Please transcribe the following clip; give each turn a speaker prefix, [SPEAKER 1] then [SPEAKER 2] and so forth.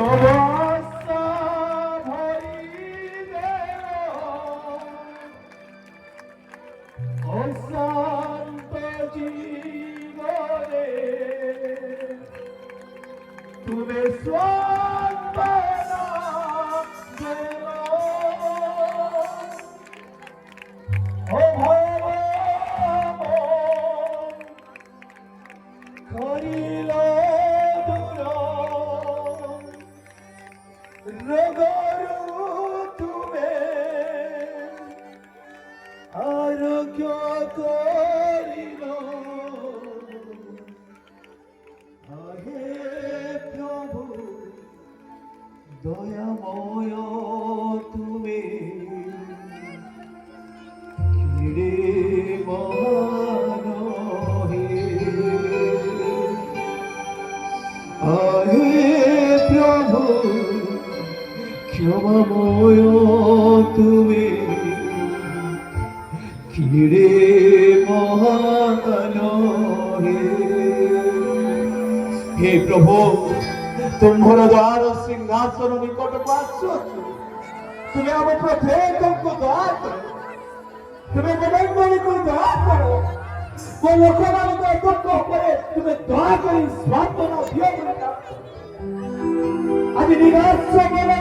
[SPEAKER 1] অবস্থা ভরিলে অশান্ত জীবনে তুমি সান্ত্বনা দেও। ও ভগবান করিল রগরু তুমে আরোগ্য করিল। হে প্রভু দয়াময় তুমি কিরে মহান হে। হে প্রভু ক্ষমাময় তুমি কিরে মহান হে। हे प्रभु तुम्हार द्वार सिंहासन निकट को आसो तुम्हें हम प्रत्येक को दया करो तुम्हें विनम्र को दया करो वो लोग मान को दुख करे तुम्हें दया करी सांत्वना दियो। आज निराश मन